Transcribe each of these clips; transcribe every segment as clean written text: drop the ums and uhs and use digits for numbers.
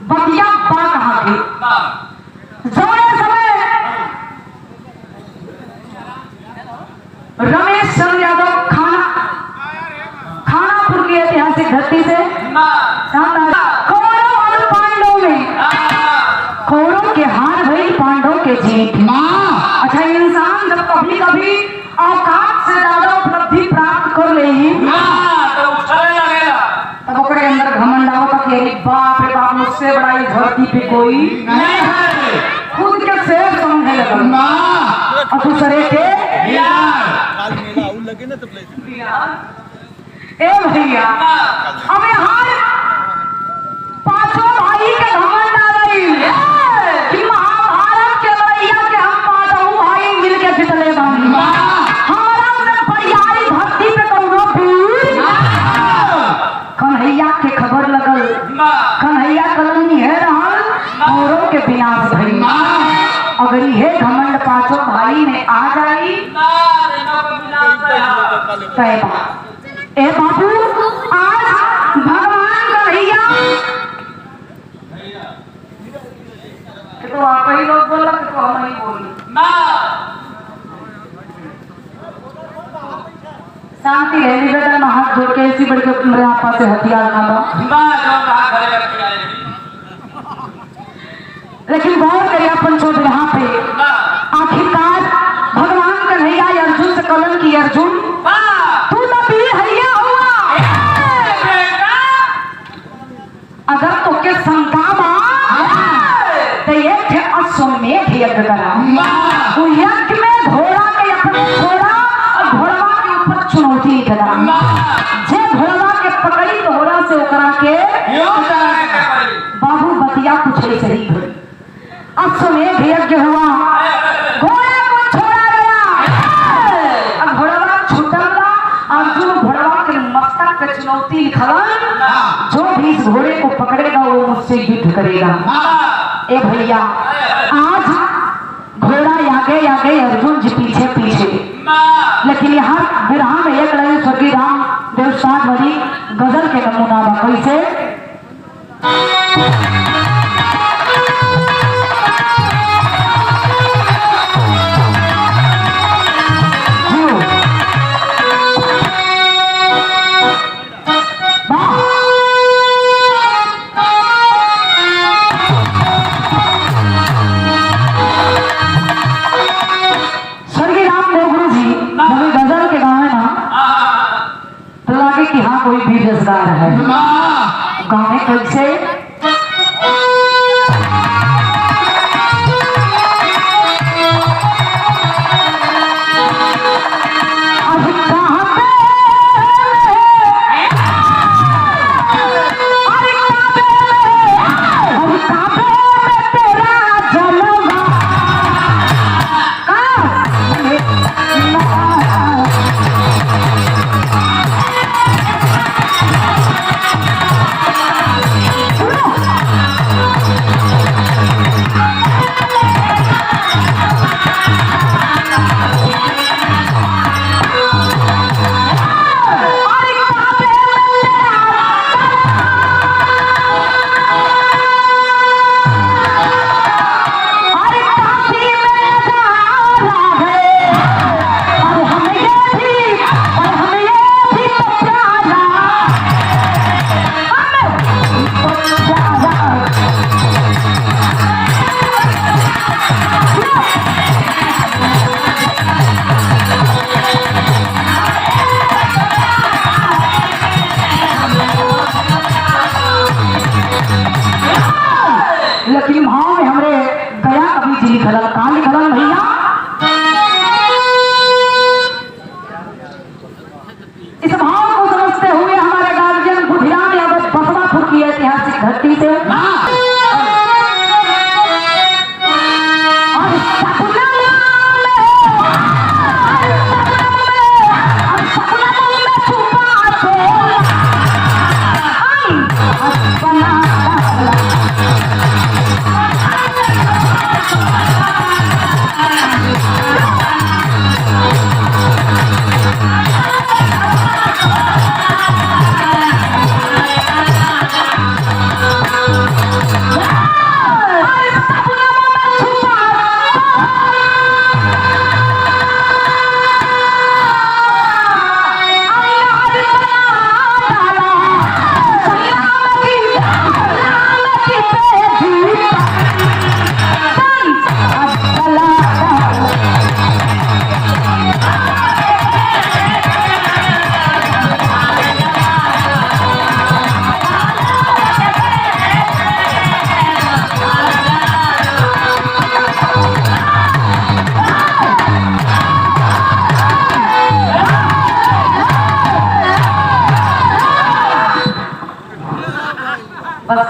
बतिया बा कहाँ के जोड़े समय रमेश चंद्र यादव खानापुर की ऐतिहासिक धरती से कौरव और पांडव में कौरव के हार भई पांडव के जीत। अच्छा, इंसान जब कभी कभी औकात से ज्यादा उपलब्धि प्राप्त कर ले तब ओकरे अंदर घमंड आवता कि अरे बाप रे बाप, मुझसे बड़ा इस धरती पे कोई नहीं है। खुद के शेर समझने लगल और दूसरे के ए भैया, अब यहाँ पांचों भाई के घमंड आ गई कि महाभारत के लड़ैया के हम पांचों भाई मिलके जितले बानी। हमारा उन्हें परियारी धरती पे कौनो वीर कन्हैया के खबर लगल। कन्हैया कलनी है रहल औरों के विनाश भई। अगर ये घमंड पांचों भाई में आ जाई ए बाबू, आज भगवान कन्हैया तो आप ही लोग बोला तो हम नहीं बोली। शांति है, निवेदन हाथ जोड़ के ऐसी बड़ी मेरे आपा से हथियार ना दो। लेकिन गौर करिए अपन छोड़ यहाँ पे आखिरकार भगवान कन्हैया अर्जुन से कलन की, अर्जुन तू तो वीर हरिया हुआ, अगर तो के संतामा तो ये थे अश्वमेध यज्ञ करा। वो यज्ञ में घोड़ा के अपने घोड़ा और घोड़वा के ऊपर चुनौती करा। जे घोड़वा के पकड़ी तो घोड़ा से ओकरा के बाबू बतिया कुछ सही हुई। अश्वमेध यज्ञ हुआ, घोड़ा को छोड़ा गया, अब घोड़वा छूटला। अर्जुन घोड़वा के मस्तक पे चुनौती लिखलन, जो भी इस घोड़े को पकड़ेगा वो मुझसे युद्ध करेगा। ए भैया, आज घोड़ा आगे आगे, अर्जुन जी पीछे पीछे। लेकिन यहाँ विराम में एक लगे स्वर्गीय राम देवसाद वाली गजल के नमूना कैसे कि हाँ कोई भी रसदार है। गाने कैसे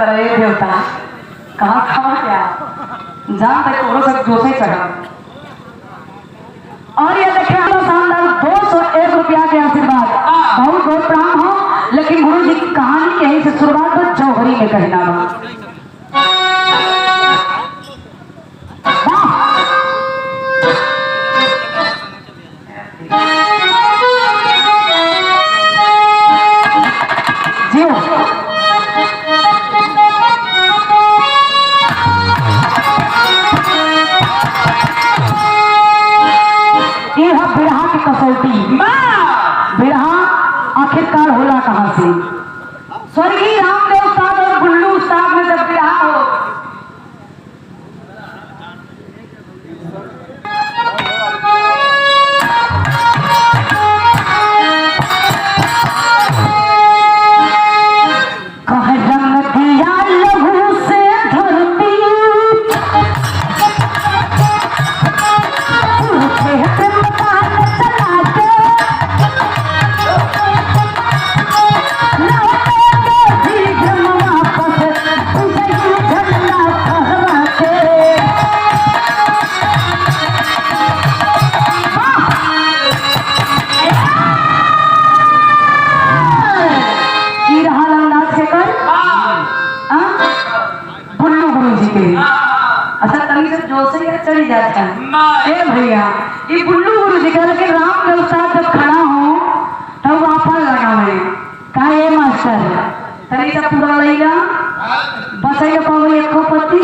रहे देवता कहाँ खबर क्या जान तक थोड़ा सा जोश ही चढ़ा। और ये देखे शानदार 201 रुपया के आशीर्वाद बहुत बहुत प्रणाम हो। लेकिन गुरु जी की कहानी यहीं से शुरुआत तो जौहरी में कहना बिरहा आखिरकार होला कहाँ से। स्वर्गीय रामदेव उस्ताद और गुल्लू उस्ताद में जब बिरहा हो कह रंग दिया लहू से धरती चली जाता है भैया। ये गुल्लू गुरु जी कहते कि राम व्यवसाय जब खड़ा हो तब वापस लगा मैं कहा ये मास्टर तरी से पूरा लेगा बचाइए पाओ एक को पति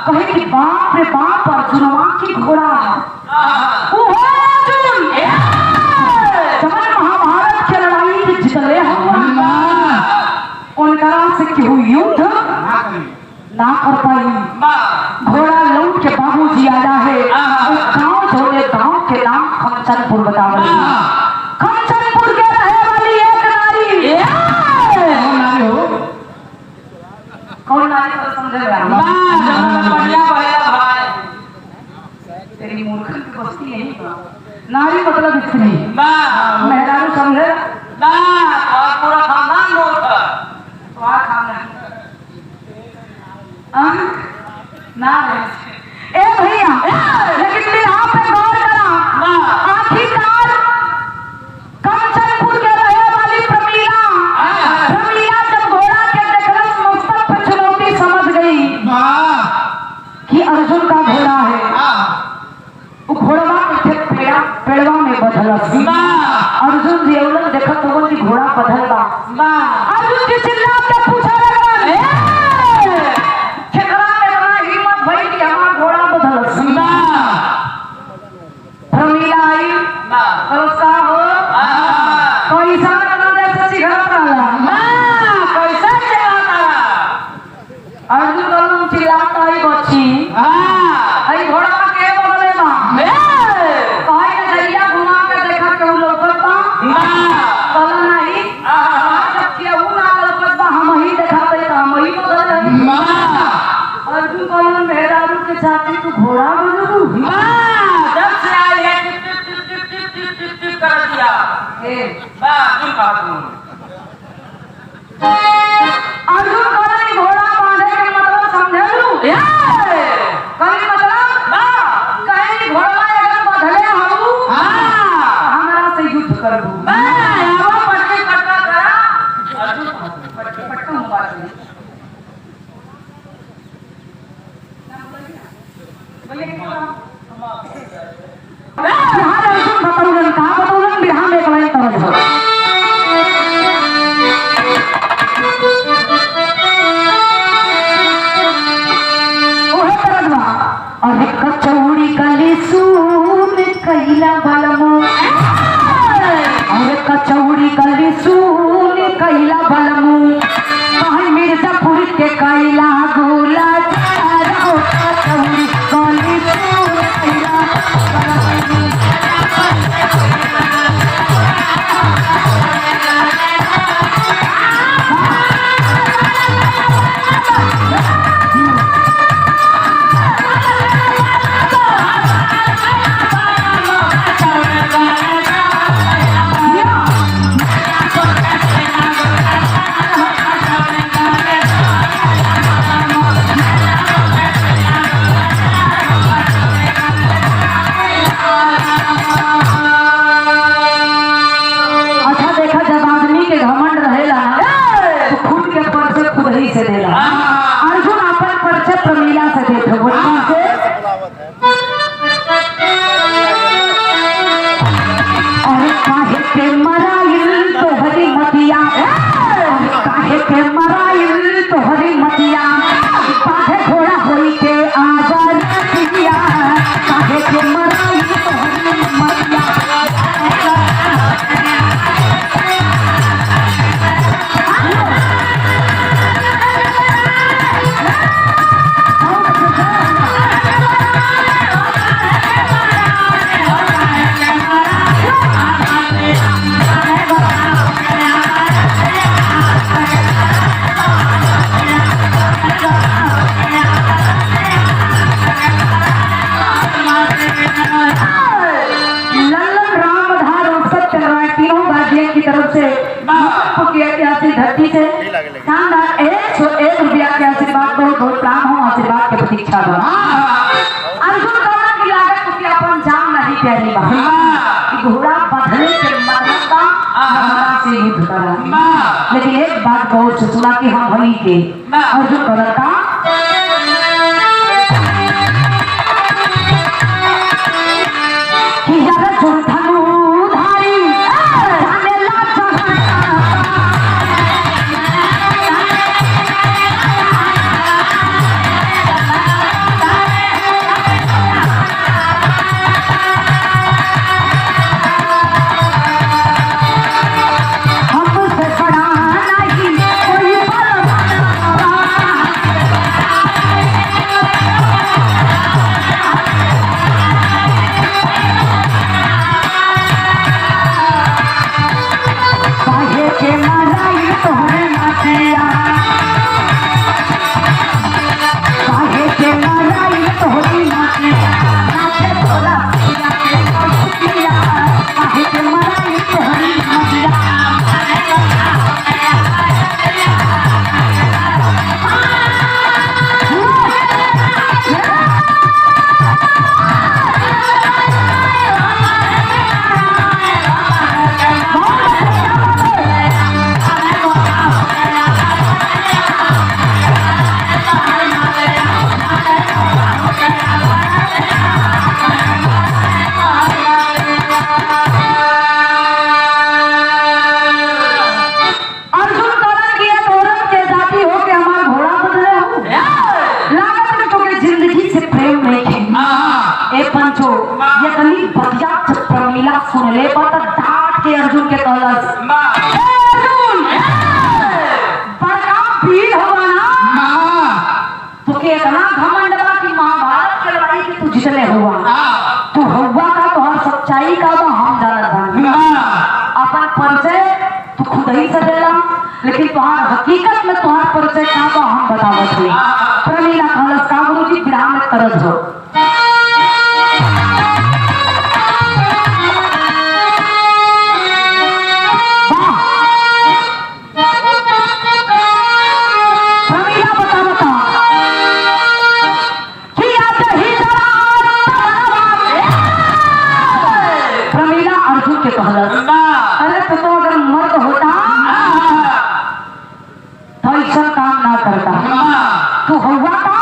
कहे कि बाप रे बाप अर्जुनवा की घोड़ा वो है अर्जुन जब महाभारत की लड़ाई के जितले हुआ उनका से क्यों युद्ध ना कर पाई। घोड़ा लौट के बाबूजी आया है गांव छोड़े गांव के नाम खमचनपुर बताओ। खमचनपुर के रहे वाली एक नारी कौन नारी को समझ तेरी मूर्ख की बस्ती नहीं नारी मतलब स्त्री मेहरारू समझे ना और पूरा खानदान मूर्ख तुम्हारा खानदान ना ए भैया लेकिन यहाँ पे गौर करा आखिरकार कंचनपुर के रहे वाली प्रमीला जब घोड़ा के देखकर मस्तक पे चुनौती समझ गई कि अर्जुन का घोड़ा है। वो घोड़वा पेड़वा में बदल अर्जुन जी औलन देखत हो कि घोड़ा बदल बा अर्जुन जी चिल्ला के पूछा लगन केकरा में बड़ा हिम्मत भई कि हमार घोड़ा बदल प्रमीला आई नमस्कार हो कोई सा ना दे सची घर वाला अर्जुन कहला घोड़ा बांधे के मतलब समझे लू कहीं मतलब कहीं घोड़ा अगर बंधले हूँ हमरा से युद्ध करबू पटके पटका करा अर्जुन पटका मुबारक अर्जुन बताऊलन कहा बताऊलन बिहार में एक लाइन तरह हो अरे कचौड़ी गली सून कैला बलमो अरे कचौड़ी गली सून कैला बलमो कहीं मिर्जापुर के कैला गोला कचौड़ी गली सून कैला बलमो अर्जुन अपन परिचय प्रमीला से देते अरे काहे के मराइल तोहरी मतिया काहे के मराइल तोहरी मतिया काहे घोड़ा होई के आगर पिया काहे के मराइल तोहरी मतिया धरती से शानदार 101 रुपया के आशीर्वाद बहुत बहुत प्राण हो आशीर्वाद के प्रतीक्षा दो अर्जुन कहना की लागत कि अपन जान नहीं प्यारी बात घोड़ा बंधने के मतलब का हमारा से युद्ध करा लेकिन एक बात बहुत से सुना कि हम भली के अर्जुन कहता कि यार सुन ले बात डांट के अर्जुन के कहलस अर्जुन बड़का भीड़ होगा ना तो के इतना घमंड बा कि महाभारत के लड़ाई की तू जितने हुआ तू हुआ का तो हर सच्चाई का तो हम जानत बानी अपन परिचय तू खुद ही से देला लेकिन तुम्हार हकीकत में तुम्हार परिचय का तो हम बतावत हई प्रमीला कहलस का गुरुजी विराम में करत हो वाह कहलस अरे तो अगर मर्द होता तो ऐसा काम ना करता तू हुआ था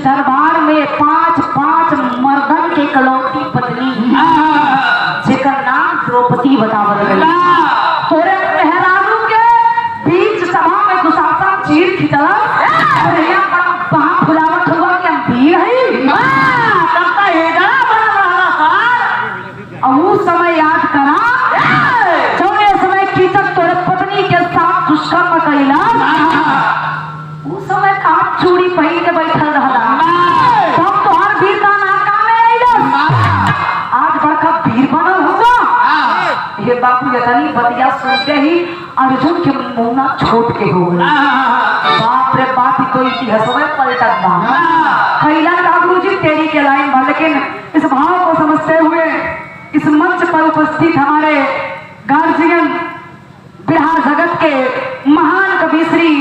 दरबार में 5 मर्दन के कलौती पत्नी जेकर नाम द्रौपदी बतावल गई तोरे मेहरारू के बीच सभा में दुशासन चीर खिंचला भैया वहां फुलावट हुआ कि हम भीड़ है करता है जरा बड़ा सार और उस समय याद करा जौने समय कीचक तोरे पत्नी के साथ दुष्कर्म कइला उस समय काट चूड़ी पहन के बैठल रहला तब तो हर वीर का नाका में आइला आज बड़का वीर बनल हुआ ये बापू यतनी बतिया सुनते ही अर्जुन के मुंह छोट के हो गए बाप रे बाप तो इतिहास में पलटत बा कैला का गुरुजी तेरी के लाइन बा लेकिन इस भाव को समझते हुए इस मंच पर उपस्थित हमारे गार्जियन बिहार जगत के महान कवि श्री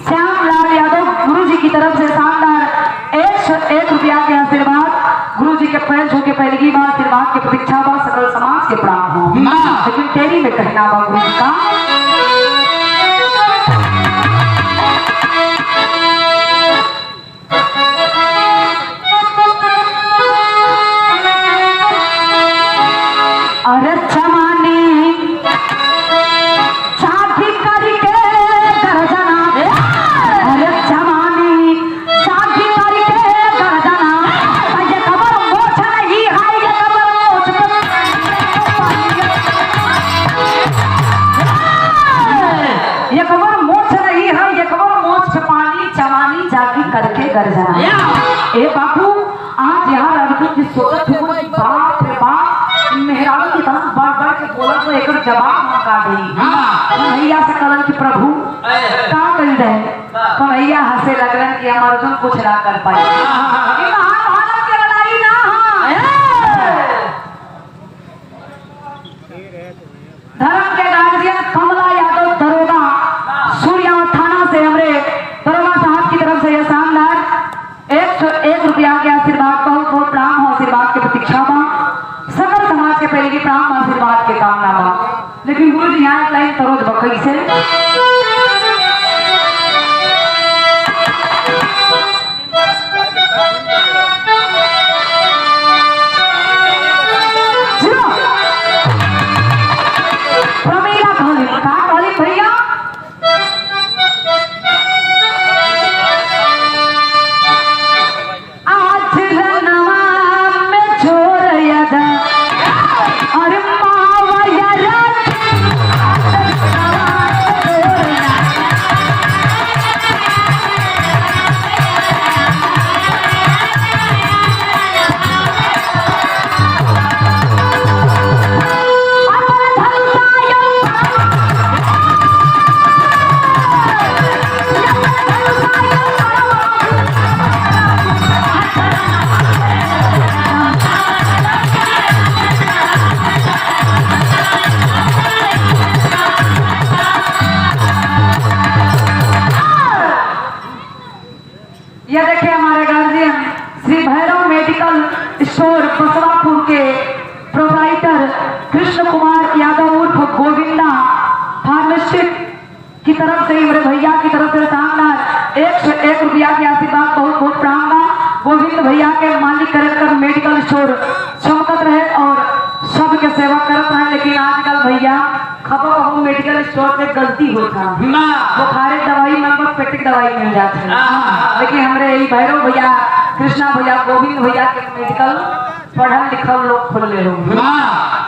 श्यामलाल यादव गुरुजी की तरफ से शानदार 1 रुपया के आशीर्वाद गुरुजी के पैर छू के पहली बार आशीर्वाद की प्रतीक्षा बा सकल समाज के प्राण हो लेकिन तेरी में कहना बा गुरुजी का अरे जमानी शादी करके गरजना अरे जमानी शादी करके गरजना ये खबर मोछ नहीं है ये खबर मोछ ये खबर मोछ नहीं है ये खबर मोछ पे पानी जमानी जागी करके गरजना ए बापू आज यहाँ अर्जुन की सोचत हुई बाप रे बाप मेहरारू की तरह बढ़ के बोला तो एक जवाब मौका दी भैया से कलन की प्रभु का कही रहे तो भैया हंसे लगलन कि हम अर्जुन कुछ ना कर पाए महाभारत की लड़ाई ना धर्म के गार्जियन कमला यादव दरोगा सूर्या थाना से हमरे दरोगा साहब की तरफ से यह शानदार 101 रुपया के आशीर्वाद बहुत बहुत प्रणाम हो आशीर्वाद की प्रतीक्षा बा सकल समाज के पहले की प्राण आशीर्वाद के कामना बा लेकिन गुरु जी यहाँ एक लाइन तरोज बकई से प्रमीला कहली का कहली भैया आज रनवा में छोड़ यदा अरे मावा यार यह देखिए हमारे guardian Shri Bhairav medical store Baswapur के प्रोप्राइटर कृष्ण कुमार यादव उर्फ गोविंदा फार्मास्यूटिक की तरफ से मेरे भैया की तरफ से शानदार 101 रुपया की आशीर्वाद बहुत बहुत प्रणाम। गोविंद भैया के मालिक कर मेडिकल स्टोर चमकत रहे और सबके सेवा करत रहे। लेकिन आजकल भैया खबर हो मेडिकल स्टोर में गलती होता बुखारे दवाई नंबर पेट दवाई मिल जाती है। लेकिन हमारे यही भैरव भैया कृष्णा भैया गोविंद भैया के मेडिकल पढ़ल लिखल लोग खोल ले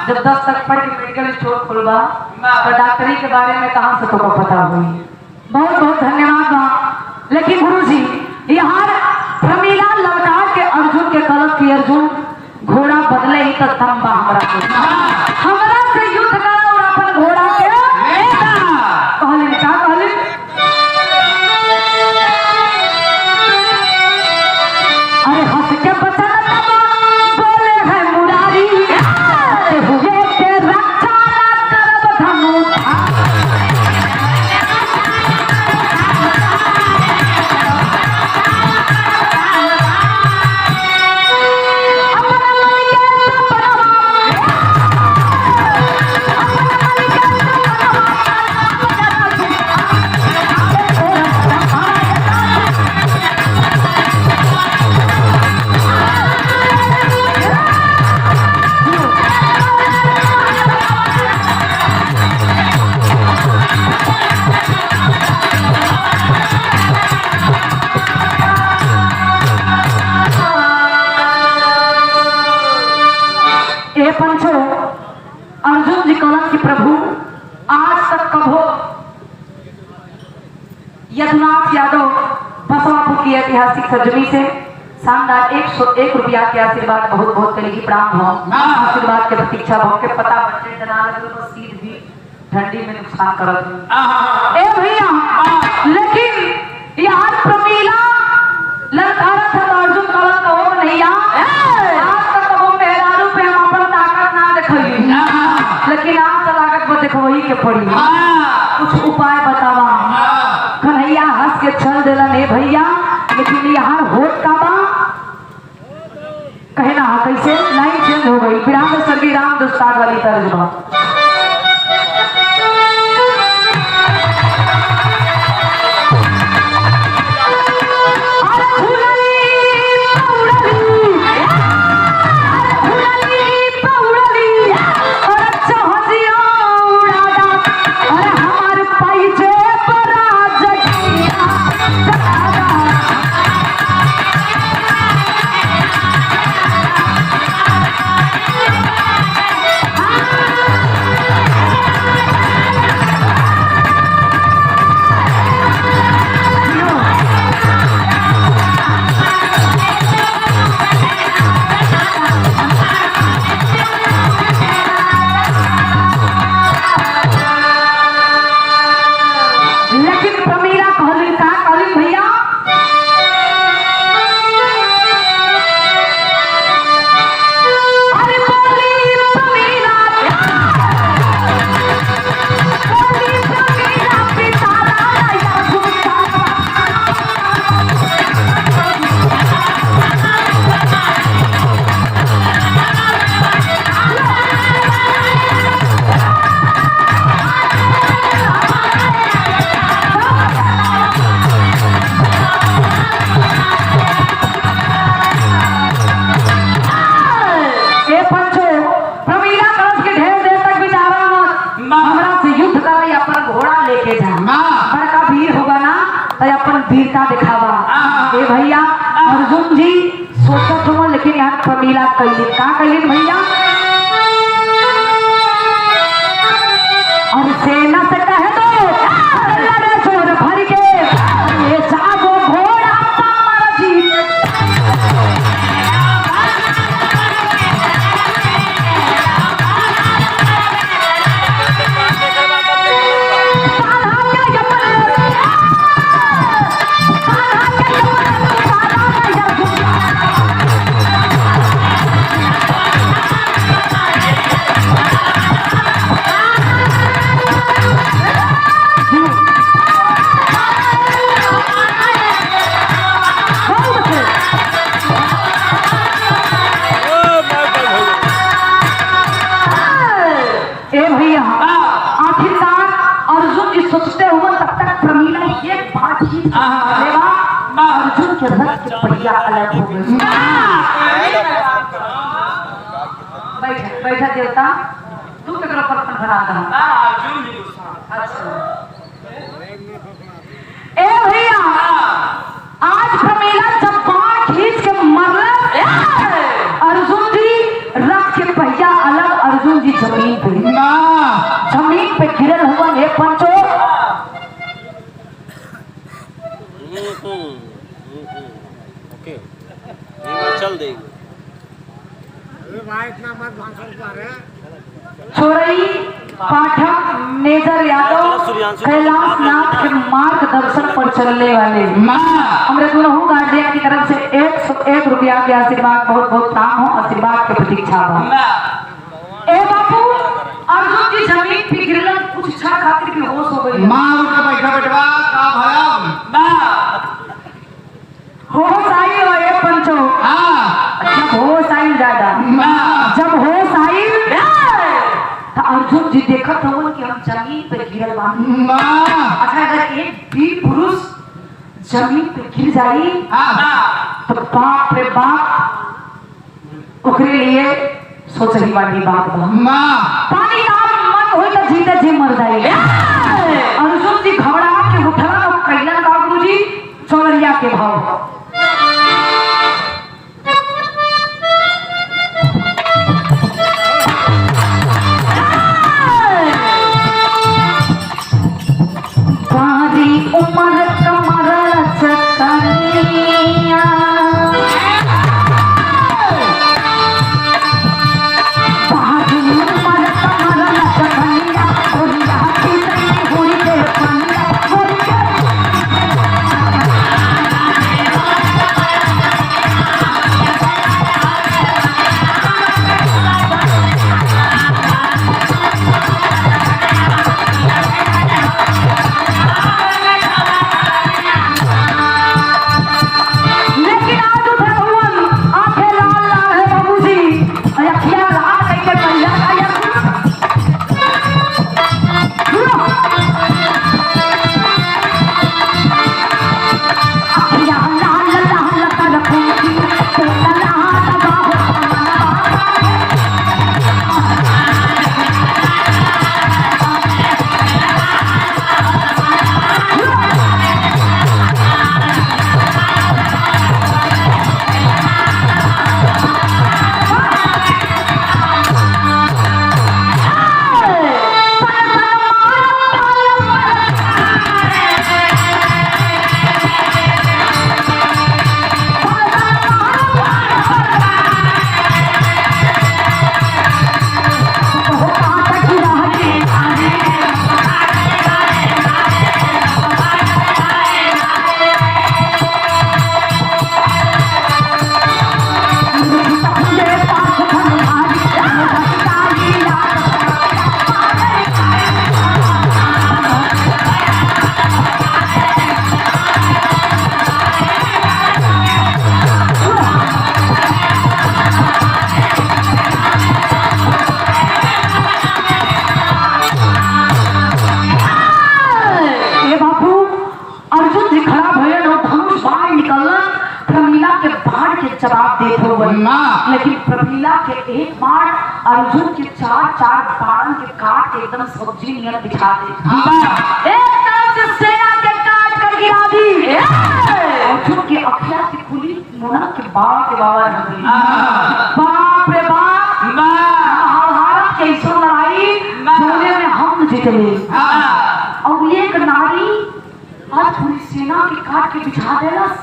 जब 10 तक पढ़ के मेडिकल स्टोर खोलबा तो डॉक्टरी के बारे में कहाँ से तुमको पता हुई। बहुत बहुत धन्यवाद बा। लेकिन गुरु जी यहाँ प्रमीला ललकार के अर्जुन के कलश की अर्जुन घोड़ा बदले ही तो तंबा हमरा से युद्ध करा और अपन घोड़ा के कहलिन का कहलिन अरे हंस के बचन बोले है मुरारी हुए के रक्षा करब धनु पंचो अर्जुन जी कलम की प्रभु आज तक कभो यदुनाथ यादव बसवापुर की ऐतिहासिक सरजमी से शानदार 101 रुपया के आशीर्वाद बहुत बहुत करेगी प्राण हो आशीर्वाद के प्रतीक्षा भाव के पता बच्चे जना सीध भी ठंडी में नुकसान करत ए भैया। लेकिन यार प्रमीला ललकारत है अर्जुन कलम का हो नहीं आज तक कभो मेहरारू पे हम अपन ताकत ना देखली लेकिन आज तो लागत वो देखवही के पड़ी कुछ उपाय बतावा। कन्हैया हंस के चल देला ने भैया लेकिन यहाँ होत का बा कहे ना कैसे लाइन चेंज हो गई विराम सर्गी राम दुस्तार वाली तर्जमा। वीरता दिखावा ए भैया अर्जुन जी सोचत हो लेकिन यहाँ प्रमीला कैली का कैली भैया और सेना से कह दो लड़े जोर भर के ये जागो घोड़ा पामर जी जीत अर्जुन के रथ के पहिया अलग हो गए। बैठा देवता तू केकरो पर फरा दा अर्जुन जी गुस्सा। अच्छा ए भैया आज प्रमेला जब बाण खींच के मरला अर्जुन जी रथ के पहिया अलग, अर्जुन जी जमीन पे गिरल हुआ एक पंचो। ओके चल देगी चोरई पाठक मेजर यादव कैलाश नाथ के मार्गदर्शन पर चलने वाले हमारे दोनों गार्जियन की तरफ से 101 रुपया के आशीर्वाद बहुत बहुत काम हो, आशीर्वाद की प्रतीक्षा हो। ए बापू अर्जुन जी जमीन पे गिरलन कुछ क्षण खातिर भी होश हो गई। मां उठ के बैठा बेटवा का भया होश आई हो ये पंचो। जब होश आई ज्यादा जब होश आई तो अर्जुन जी देखत हो कि हम जमीन पे गिरल बानी। अच्छा अगर एक वीर पुरुष जमीन पे गिर जाई तो बाप रे बाप ओकरे लिए सोचली वाली बात बा। पानी ना मन होई तो जीते जी मर जाई। अर्जुन जी घबरा के उठला और कैलन का गुरुजी चौरिया के भाव उमर कमर चकनिया बाजी उमर कमर चकनिया होलिया की नहीं होली के पनिया होली के जवाब देते हुए लेकिन प्रमिला के एक बार अर्जुन के चार बाण के काट एकदम सब्जी नियर बिछा दे। एक तरफ से सेना के काट कर गिरा दी। अर्जुन के अखिया की खुली मुना के बाल के बावर हो गई। बाप रे बाप महाभारत के ऐसा लड़ाई जोड़े में हम जीतले और एक नारी आज पूरी सेना के काट के बिछा देलस।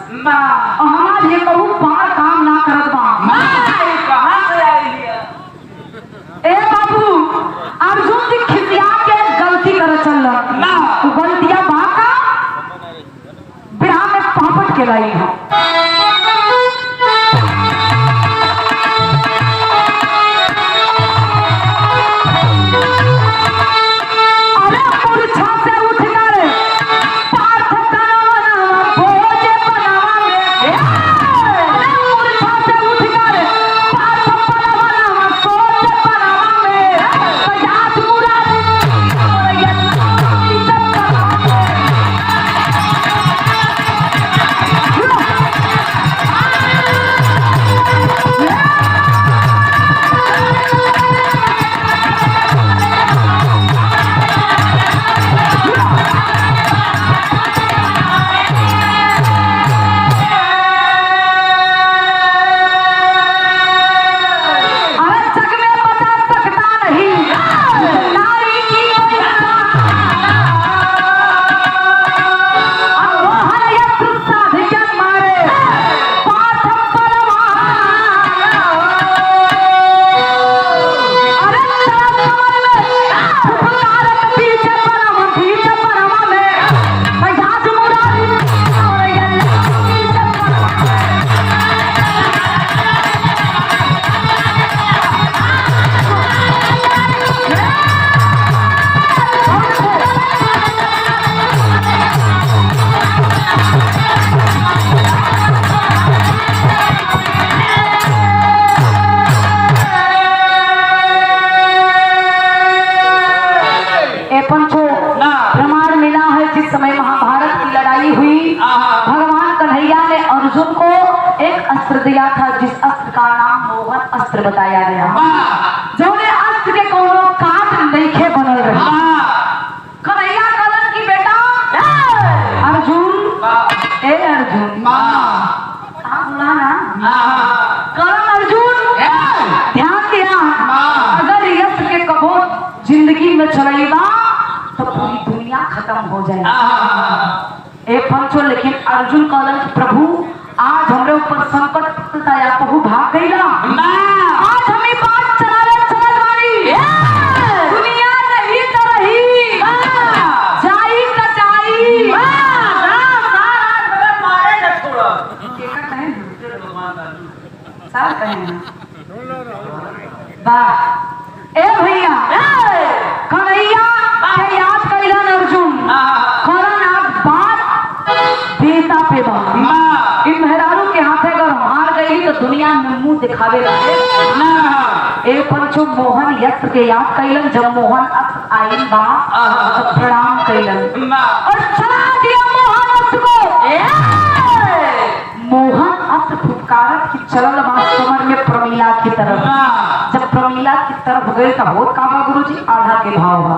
हमार ये कहूँ बार काम ना करत बा। कहां से आई है ए बाबू अर्जुन जी खिसिया के गलती कर चल ना गलतियां बा का बिहार में पापट के लाई है। अर्जुन को एक अस्त्र दिया था, जिस अस्त्र का नाम मोहन अस्त्र बताया गया, जो अस्त्र के कोनो काट नहीं बनल रही। कन्हैया कलन की बेटा अर्जुन, ए अर्जुन करण अर्जुन, ध्यान दिया, अगर यश के कबो जिंदगी में चलेगा तो पूरी दुनिया खत्म हो जाएगी। एक पंचो, लेकिन अर्जुन कहलन कि प्रभु आज हमरे ऊपर संकट आया, प्रभु भाग गई ना, आज हमें बात चलावे चल बारी, दुनिया नहीं तो रही, जाई त जाई, मारे न छोड़, साल कहें वाह। ए भैया कन्हैया के याद कैलन अर्जुन, करण आप बात बेटा पे बात, इन मेहरारू के हाथे अगर हार गई तो दुनिया में मुंह दिखावे लगे ना। ए पंचो मोहन यत्र के याद कैलन, जब मोहन अस्त्र आइन बा तो प्रणाम कैलन और चला दिया मोहन अस्त्र को। मोहन अस्त्र फुटकारत की चलल बा समर में प्रमीला की तरफ, जब प्रमीला की तरफ गए तो बहुत काबा गुरुजी आधा के भाव बा।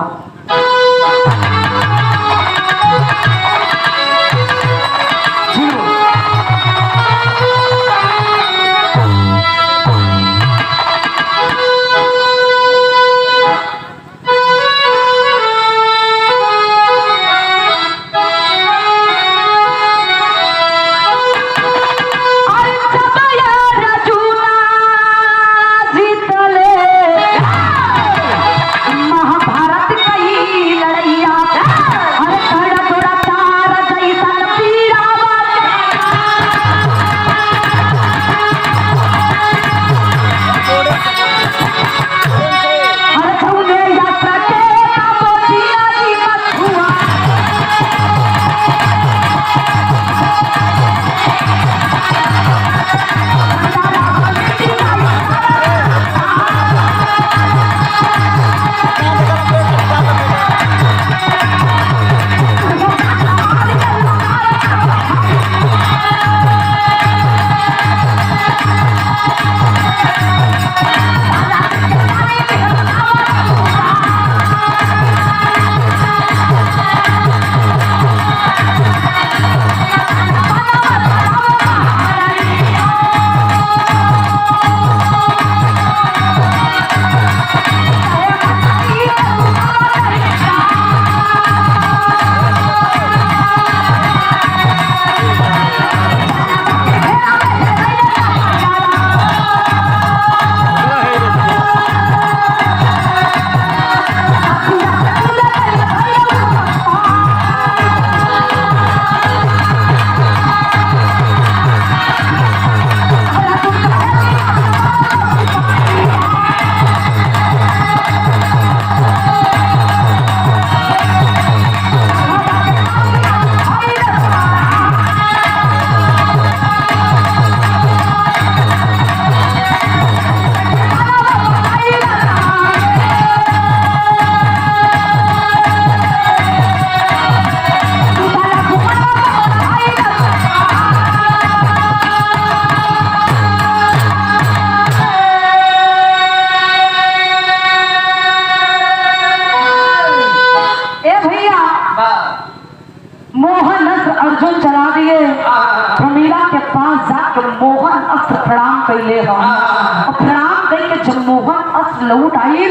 कैले और प्रणाम करके जब मोहन अस्त्र लौट आई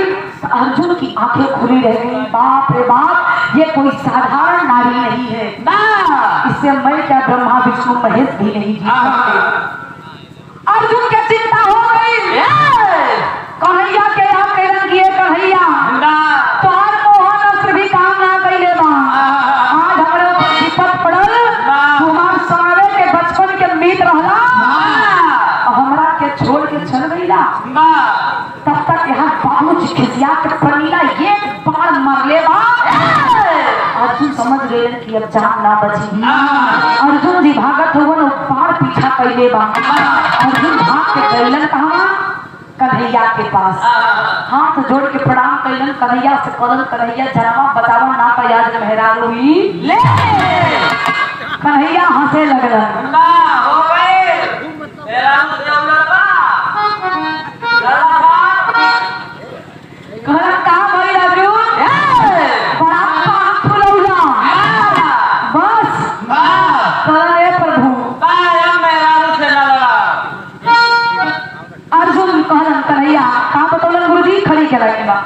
अर्जुन की आंखें खुली रह गई। बाप रे बाप, ये कोई साधारण नारी नहीं है ना, इससे मैं क्या ब्रह्मा विष्णु महेश भी नहीं जीत सकते। अर्जुन की चिंता हो गई। कन्हैया के आप कहन किए कन्हैया तो आज मोहन अस्त्र भी काम ना कैले बा, आज हमरे ऊपर विपद पड़ल, तुम्हार सारे के बचपन के मीत रहला हमरा के छोड़ के चल गईला, तब तक यहाँ बाबूजी खिसिया के पनीला एक बार मार ले बा। अर्जुन समझ गए कि अब जान ना बची। अर्जुन जी भागत हुवन बार पीछा कैले बा। अर्जुन भाग के गईलन कहाँ? कन्हैया के पास। हाथ जोड़ के प्रणाम कैलन कन्हैया से, कलन कन्हैया जरावा बतावा ना तो याद मेहरारू ले। कन्हैया हंसे लगलन, हो गए अंजलि के लाइन बा।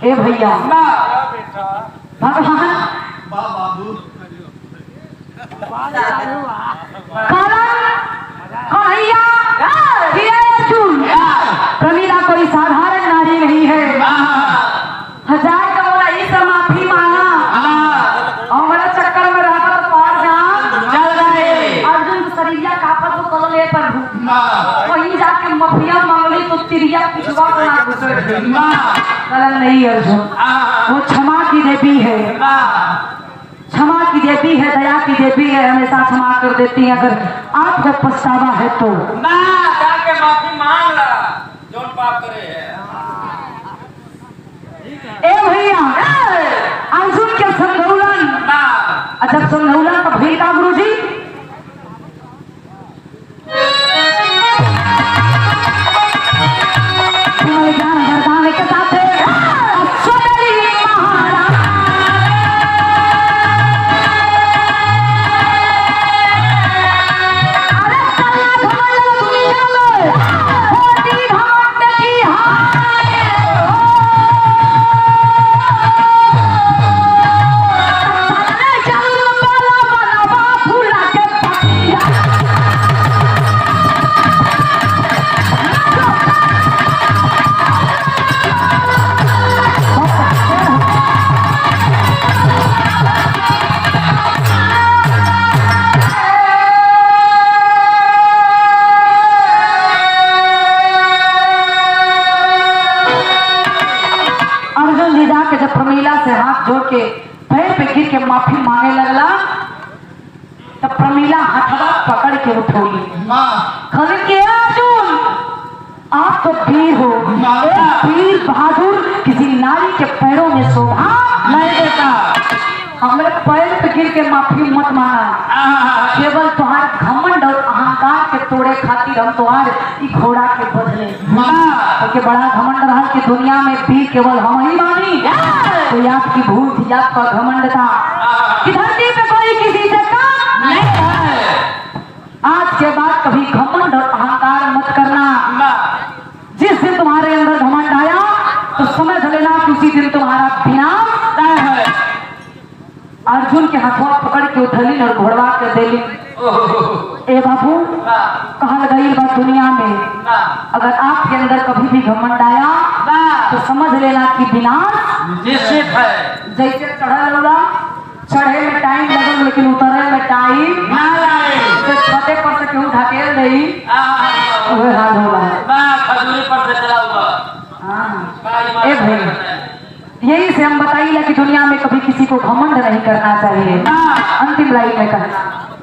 ए भैया भगवान कन्हैया प्रमीला कोई साधारण नारी नहीं है। हजार का बोला इस माफी मांगा और बड़ा चक्कर में रहा तो और जान चल गए। अर्जुन तो शरीरिया कापत को कल ले पर वहीं जाके मफिया मांगली तो तिरिया पिछवा बना गलत नहीं अर्जुन, वो क्षमा की देवी है, क्षमा की देवी है, दया की देवी है, हमेशा क्षमा कर देती है। अगर आपको पछतावा है तो जाके माफी मांग ला जोन पाप करे है। ए भैया अर्जुन के समझौलन जब समझौलन तो भैया का गुरु जी के साथ प्रमीला से हाथ जोड़ के पैर पे गिर के माफी मांगे लगला तब प्रमीला हथवा पकड़ के उठोली खल के अर्जुन आप तो वीर हो, एक वीर बहादुर किसी नारी के पैरों में शोभा नहीं देता। हमारे पैर पे गिर के माफी मत मांगा, केवल तुम्हारे घमंड और अहंकार के तोड़े खातिर हम तुम्हारे घोड़ा के बदले क्योंकि बड़ा घमंड रहा कि दुनिया में वीर केवल हम ही मानी। तो आपकी भूल थी, आपका घमंड था कि धरती पे कोई किसी से कम नहीं है। आज के बाद कभी घमंड और अहंकार मत करना। जिस दिन तुम्हारे अंदर घमंड आया तो समझ लेना कि उसी दिन तुम्हारा विनाश तय है। अर्जुन के हाथों पकड़ के उठली और घोड़वा के देली। ए बाबू कहल गई बात दुनिया में अगर आपके अंदर कभी भी घमंड आया तो समझ लेना कि विनाश निश्चित है। जैसे चढ़ल होला चढ़े में टाइम लगल लेकिन उतरे में टाइम ना लाए तो छते पर से केहू ढकेल देई वही हाल होगा। खजूरी पर से चला हुआ ए भाई यही से हम बताइए कि दुनिया में कभी किसी को घमंड नहीं करना चाहिए। अंतिम लाइन में कहना